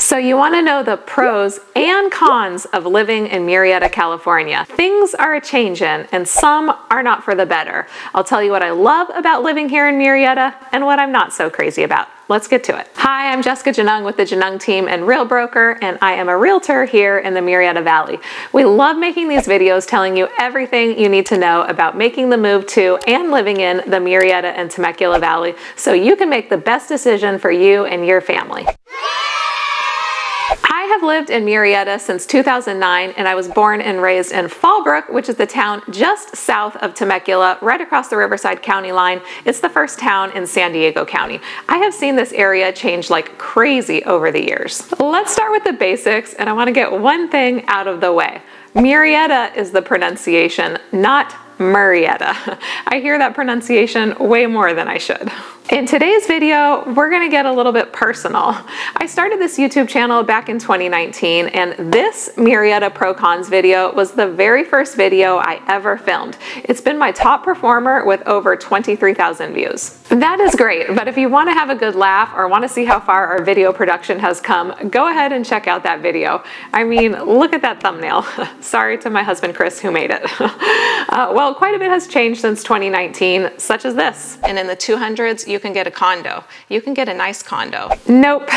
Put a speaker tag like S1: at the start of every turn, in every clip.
S1: So you want to know the pros and cons of living in Murrieta, California. Things are a-changin' and some are not for the better. I'll tell you what I love about living here in Murrieta and what I'm not so crazy about. Let's get to it. Hi, I'm Jessica Genung with the Genung team and Real Broker, and I am a realtor here in the Murrieta Valley. We love making these videos telling you everything you need to know about making the move to and living in the Murrieta and Temecula Valley so you can make the best decision for you and your family. I have lived in Murrieta since 2009, and I was born and raised in Fallbrook, which is the town just south of Temecula, right across the Riverside County line. It's the first town in San Diego County. I have seen this area change like crazy over the years. Let's start with the basics, and I want to get one thing out of the way. Murrieta is the pronunciation, not Murrieta. I hear that pronunciation way more than I should. In today's video, we're gonna get a little bit personal. I started this YouTube channel back in 2019, and this Murrieta Pro Cons video was the very first video I ever filmed. It's been my top performer with over 23,000 views. That is great, but if you wanna have a good laugh or wanna see how far our video production has come, go ahead and check out that video. I mean, look at that thumbnail. Sorry to my husband, Chris, who made it. Well, quite a bit has changed since 2019, such as this. And in the 200s, you can get a condo. You can get a nice condo. Nope,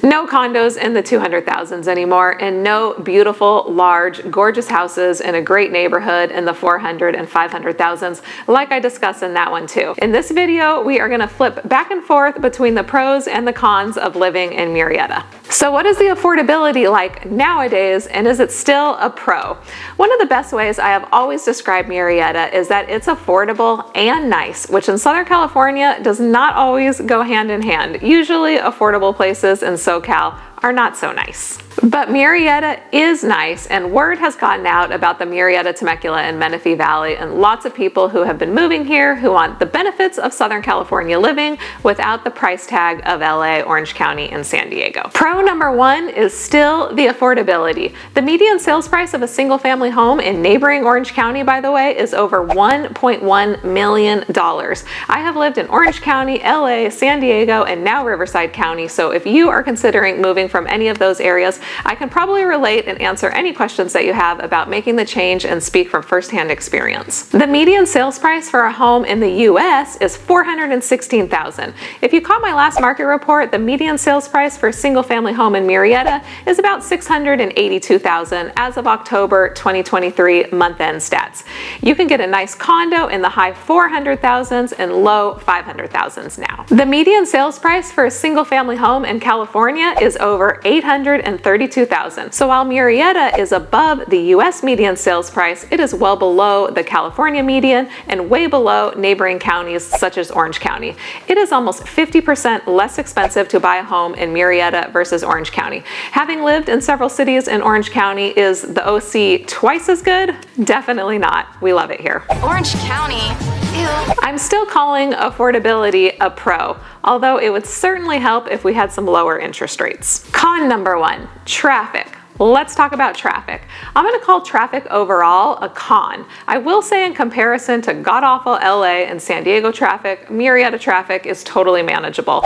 S1: no condos in the 200,000s anymore, and no beautiful, large, gorgeous houses in a great neighborhood in the 400 and 500,000s, like I discussed in that one too. In this video, we are gonna flip back and forth between the pros and the cons of living in Murrieta. So what is the affordability like nowadays, and is it still a pro? One of the best ways I have always described Murrieta is that it's affordable and nice, which in Southern California does not always go hand in hand. Usually affordable places in SoCal are not so nice. But Murrieta is nice, and word has gotten out about the Murrieta, Temecula, and Menifee Valley, and lots of people who have been moving here who want the benefits of Southern California living without the price tag of LA, Orange County, and San Diego. Pro number one is still the affordability. The median sales price of a single family home in neighboring Orange County, by the way, is over $1.1 million. I have lived in Orange County, LA, San Diego, and now Riverside County, so if you are considering moving from any of those areas, I can probably relate and answer any questions that you have about making the change and speak from firsthand experience. The median sales price for a home in the US is $416,000. If you caught my last market report, the median sales price for a single family home in Murrieta is about $682,000 as of October 2023 month-end stats. You can get a nice condo in the high 400,000s and low 500,000s now. The median sales price for a single family home in California is over $832,000. So while Murrieta is above the US median sales price, it is well below the California median and way below neighboring counties such as Orange County. It is almost 50% less expensive to buy a home in Murrieta versus Orange County. Having lived in several cities in Orange County, is the OC twice as good? Definitely not. We love it here.
S2: Orange County? Ew.
S1: I'm still calling affordability a pro, although it would certainly help if we had some lower interest rates. Con number one, traffic. Let's talk about traffic. I'm gonna call traffic overall a con. I will say in comparison to god-awful LA and San Diego traffic, Murrieta traffic is totally manageable.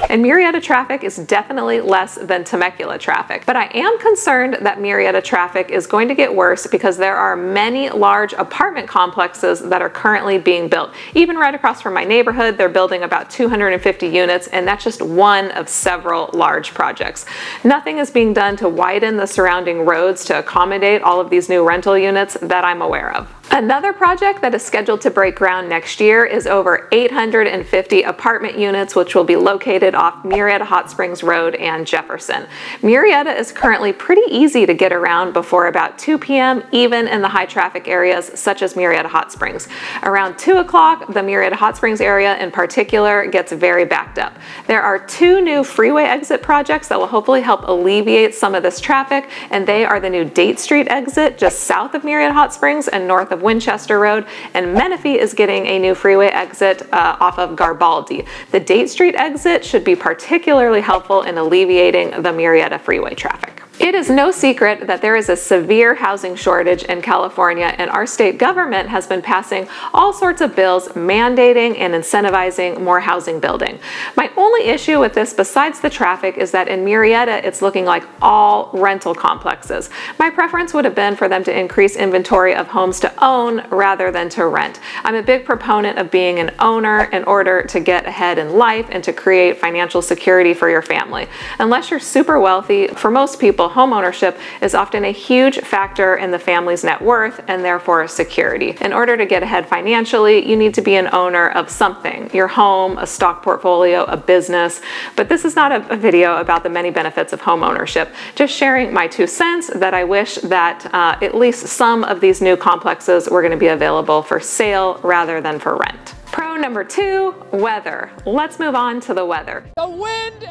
S1: And Murrieta traffic is definitely less than Temecula traffic. But I am concerned that Murrieta traffic is going to get worse because there are many large apartment complexes that are currently being built. Even right across from my neighborhood, they're building about 250 units, and that's just one of several large projects. Nothing is being done to widen the surrounding roads to accommodate all of these new rental units that I'm aware of. Another project that is scheduled to break ground next year is over 850 apartment units, which will be located off Murrieta Hot Springs Road and Jefferson. Murrieta is currently pretty easy to get around before about 2 p.m., even in the high traffic areas such as Murrieta Hot Springs. Around 2 o'clock, the Murrieta Hot Springs area in particular gets very backed up. There are 2 new freeway exit projects that will hopefully help alleviate some of this traffic, and they are the new Date Street exit just south of Murrieta Hot Springs and north of Winchester Road, and Menifee is getting a new freeway exit off of Garibaldi. The Date Street exit should be particularly helpful in alleviating the Murrieta freeway traffic. It is no secret that there is a severe housing shortage in California, and our state government has been passing all sorts of bills mandating and incentivizing more housing building. My only issue with this, besides the traffic, is that in Murrieta, it's looking like all rental complexes. My preference would have been for them to increase inventory of homes to own rather than to rent. I'm a big proponent of being an owner in order to get ahead in life and to create financial security for your family. Unless you're super wealthy, for most people, home ownership is often a huge factor in the family's net worth and therefore security. In order to get ahead financially, you need to be an owner of something, your home, a stock portfolio, a business. But this is not a video about the many benefits of home ownership, just sharing my 2 cents that I wish that at least some of these new complexes were going to be available for sale rather than for rent. Pro number 2, weather. Let's move on to the weather.
S3: The wind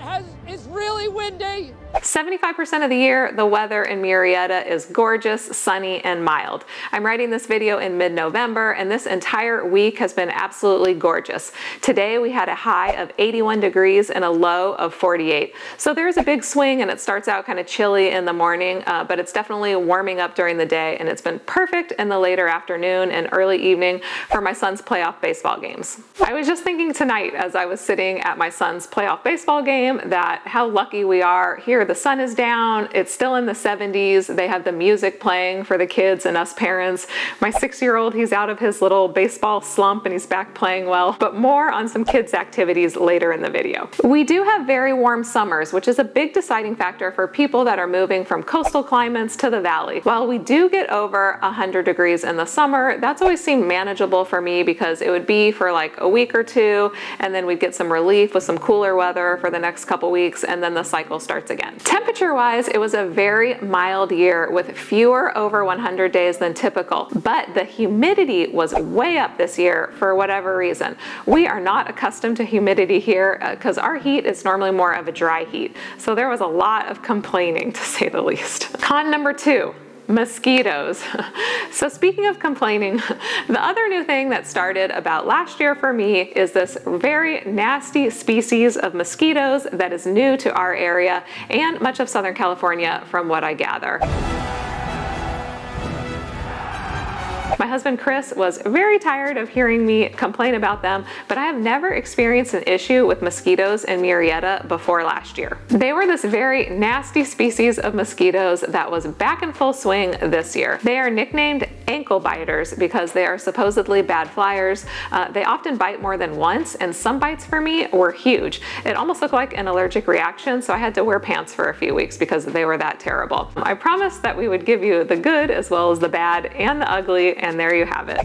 S3: is really windy.
S1: 75% of the year, the weather in Murrieta is gorgeous, sunny, and mild. I'm writing this video in mid-November, and this entire week has been absolutely gorgeous. Today, we had a high of 81 degrees and a low of 48. So there's a big swing, and it starts out kind of chilly in the morning, but it's definitely warming up during the day, and it's been perfect in the later afternoon and early evening for my son's playoff baseball games. I was just thinking tonight as I was sitting at my son's playoff baseball game that how lucky we are here. The sun is down, it's still in the 70s, they have the music playing for the kids and us parents. My 6-year-old, he's out of his little baseball slump and he's back playing well, but more on some kids' activities later in the video. We do have very warm summers, which is a big deciding factor for people that are moving from coastal climates to the valley. While we do get over 100 degrees in the summer, that's always seemed manageable for me because it would be for like a week or two, and then we'd get some relief with some cooler weather for the next couple weeks, and then the cycle starts again. Temperature-wise, it was a very mild year with fewer over 100 days than typical, but the humidity was way up this year for whatever reason. We are not accustomed to humidity here because our heat is normally more of a dry heat, so there was a lot of complaining, to say the least. Con number 2. Mosquitoes. So speaking of complaining, the other new thing that started about last year for me is this very nasty species of mosquitoes that is new to our area and much of Southern California from what I gather. My husband Chris was very tired of hearing me complain about them, but I have never experienced an issue with mosquitoes in Murrieta before last year. They were this very nasty species of mosquitoes that was back in full swing this year. They are nicknamed ankle biters because they are supposedly bad flyers. They often bite more than once, and some bites for me were huge. It almost looked like an allergic reaction, so I had to wear pants for a few weeks because they were that terrible. I promised that we would give you the good as well as the bad and the ugly, and there you have it.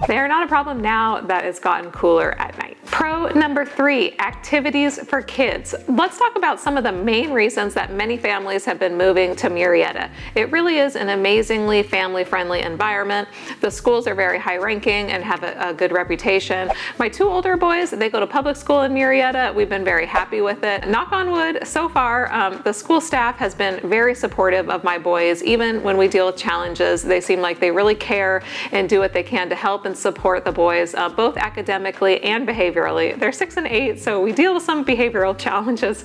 S1: They are not a problem now that it's gotten cooler at night. Pro number 3, activities for kids. Let's talk about some of the main reasons that many families have been moving to Murrieta. It really is an amazingly family-friendly environment. The schools are very high-ranking and have a good reputation. My 2 older boys, they go to public school in Murrieta. We've been very happy with it. Knock on wood, so far, the school staff has been very supportive of my boys. Even when we deal with challenges, they seem like they really care and do what they can to help and support the boys, both academically and behaviorally. They're 6 and 8, so we deal with some behavioral challenges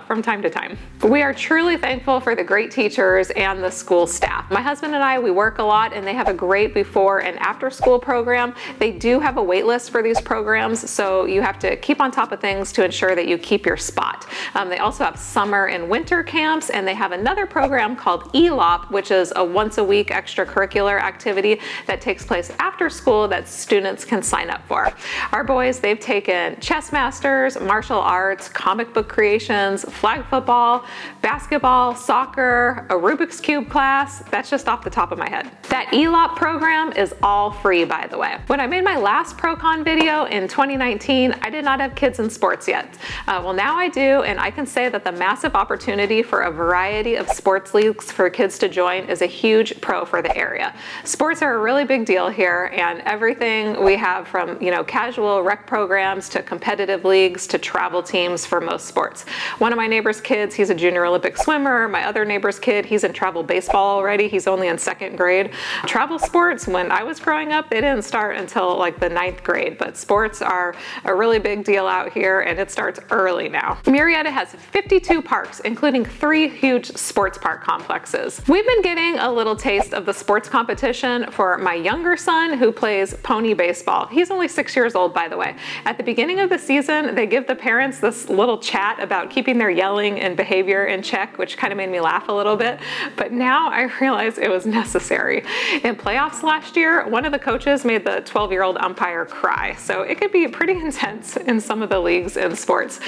S1: from time to time. We are truly thankful for the great teachers and the school staff. My husband and I, we work a lot, and they have a great before and after school program. They do have a wait list for these programs, so you have to keep on top of things to ensure that you keep your spot. They also have summer and winter camps, and they have another program called ELOP, which is a once-a-week extracurricular activity that takes place after school that students can sign up for. Our boys, they've taken chess masters, martial arts, comic book creations, flag football, basketball, soccer, a Rubik's Cube class. That's just off the top of my head. That ELOP program is all free, by the way. When I made my last ProCon video in 2019, I did not have kids in sports yet. Well, now I do, and I can say that the massive opportunity for a variety of sports leagues for kids to join is a huge pro for the area. Sports are a really big deal here, and everything we have from, casual rec programs programs to competitive leagues to travel teams for most sports. One of my neighbor's kids, he's a junior Olympic swimmer. My other neighbor's kid, he's in travel baseball already. He's only in 2nd grade. Travel sports, when I was growing up, they didn't start until like the 9th grade, but sports are a really big deal out here, and it starts early now. Murrieta has 52 parks, including 3 huge sports park complexes. We've been getting a little taste of the sports competition for my younger son, who plays pony baseball. He's only 6 years old, by the way. At the beginning of the season, they give the parents this little chat about keeping their yelling and behavior in check, which kind of made me laugh a little bit, but now I realize it was necessary. In playoffs last year, one of the coaches made the 12-year-old umpire cry, so it could be pretty intense in some of the leagues in sports.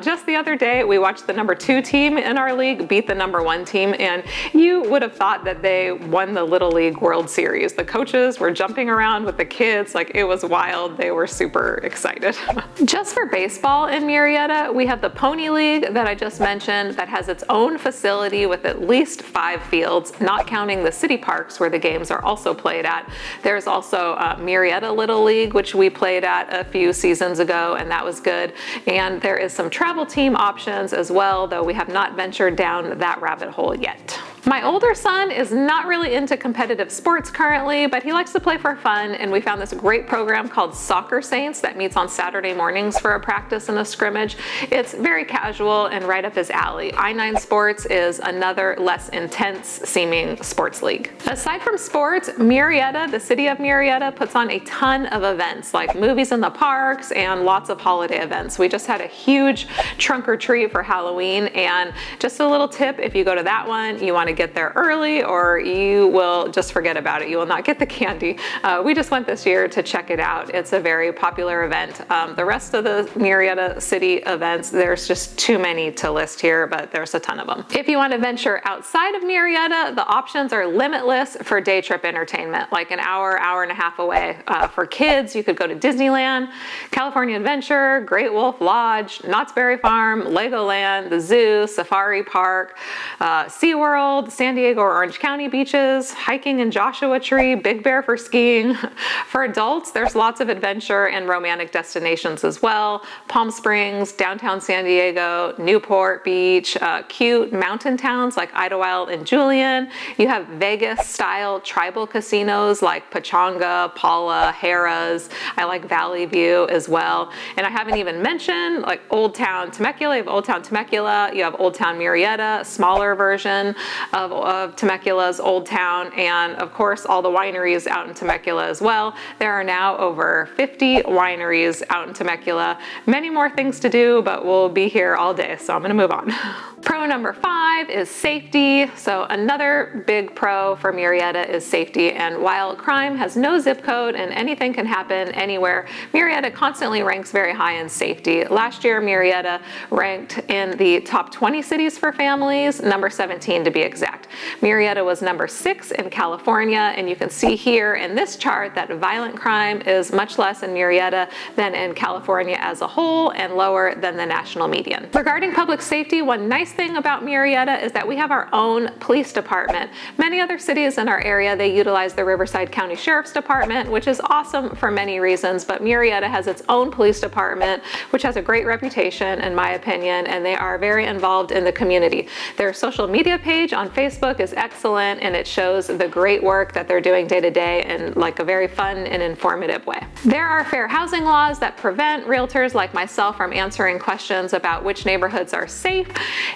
S1: Just the other day, we watched the number 2 team in our league beat the number 1 team, and you would have thought that they won the Little League World Series. The coaches were jumping around with the kids like it was wild. They were super excited. Just for baseball in Murrieta, we have the Pony League that I just mentioned that has its own facility with at least 5 fields, not counting the city parks where the games are also played at. There's also Murrieta Little League, which we played at a few seasons ago, and that was good. And there is some travel team options as well, though we have not ventured down that rabbit hole yet. My older son is not really into competitive sports currently, but he likes to play for fun, and we found this great program called Soccer Saints that meets on Saturday mornings for a practice and a scrimmage. It's very casual and right up his alley. I9 Sports is another less intense seeming sports league. Aside from sports, Murrieta, the city of Murrieta, puts on a ton of events like movies in the parks and lots of holiday events. We just had a huge trunk or treat for Halloween, and just a little tip, if you go to that one, you want to get there early or you will just forget about it. You will not get the candy. We just went this year to check it out. It's a very popular event. The rest of the Murrieta city events, there's just too many to list here, but there's a ton of them. If you want to venture outside of Murrieta, the options are limitless for day trip entertainment, like an hour, hour and a half away. For kids, you could go to Disneyland, California Adventure, Great Wolf Lodge, Knott's Berry Farm, Legoland, the zoo, Safari Park, SeaWorld, San Diego or Orange County beaches, hiking in Joshua Tree, Big Bear for skiing. For adults, there's lots of adventure and romantic destinations as well. Palm Springs, downtown San Diego, Newport Beach, cute mountain towns like Idlewild and Julian. You have Vegas-style tribal casinos like Pechanga, Paula, Harrah's. I like Valley View as well. And I haven't even mentioned like Old Town Temecula. You have Old Town Temecula, you have Old Town Murrieta, smaller version of Temecula's Old Town, and of course all the wineries out in Temecula as well. There are now over 50 wineries out in Temecula. Many more things to do, but we'll be here all day, so I'm gonna move on. Pro number 5 is safety. So another big pro for Murrieta is safety, and while crime has no zip code and anything can happen anywhere, Murrieta constantly ranks very high in safety. Last year, Murrieta ranked in the top 20 cities for families, number 17 to be exact. Murrieta was number 6 in California, and you can see here in this chart that violent crime is much less in Murrieta than in California as a whole and lower than the national median. Regarding public safety, one nice thing about Murrieta is that we have our own police department. Many other cities in our area, they utilize the Riverside County Sheriff's Department, which is awesome for many reasons, but Murrieta has its own police department, which has a great reputation in my opinion, and they are very involved in the community. Their social media page on Facebook is excellent, and it shows the great work that they're doing day to day in like a very fun and informative way. There are fair housing laws that prevent realtors like myself from answering questions about which neighborhoods are safe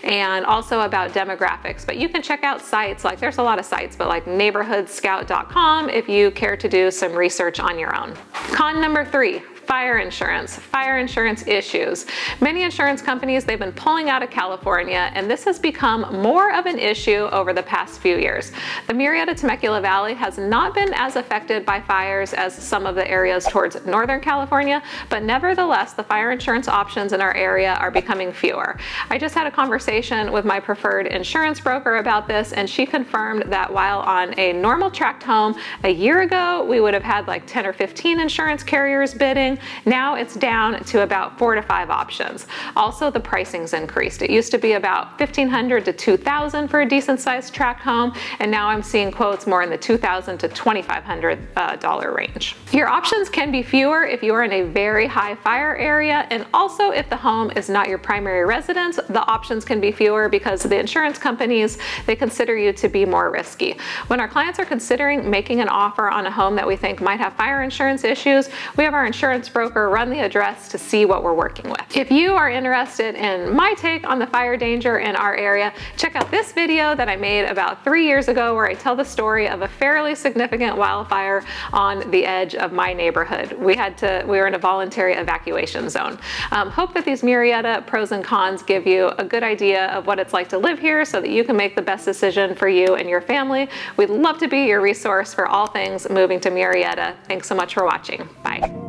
S1: and also about demographics, but you can check out sites like, there's a lot of sites, but like neighborhoodscout.com if you care to do some research on your own. Con number 3. Fire insurance issues. Many insurance companies, they've been pulling out of California, and this has become more of an issue over the past few years. The Murrieta Temecula Valley has not been as affected by fires as some of the areas towards Northern California, but nevertheless, the fire insurance options in our area are becoming fewer. I just had a conversation with my preferred insurance broker about this, and she confirmed that while on a normal tract home a year ago, we would have had like 10 or 15 insurance carriers bidding, Now it's down to about 4 to 5 options. Also, the pricing's increased. It used to be about $1,500 to $2,000 for a decent sized tract home, and now I'm seeing quotes more in the $2,000 to $2,500 range. Your options can be fewer if you are in a very high fire area, and also if the home is not your primary residence, the options can be fewer because the insurance companies, they consider you to be more risky. When our clients are considering making an offer on a home that we think might have fire insurance issues, we have our insurance broker run the address to see what we're working with. If you are interested in my take on the fire danger in our area, check out this video that I made about 3 years ago where I tell the story of a fairly significant wildfire on the edge of my neighborhood. We were in a voluntary evacuation zone. Hope that these Murrieta pros and cons give you a good idea of what it's like to live here so that you can make the best decision for you and your family. We'd love to be your resource for all things moving to Murrieta. Thanks so much for watching. Bye.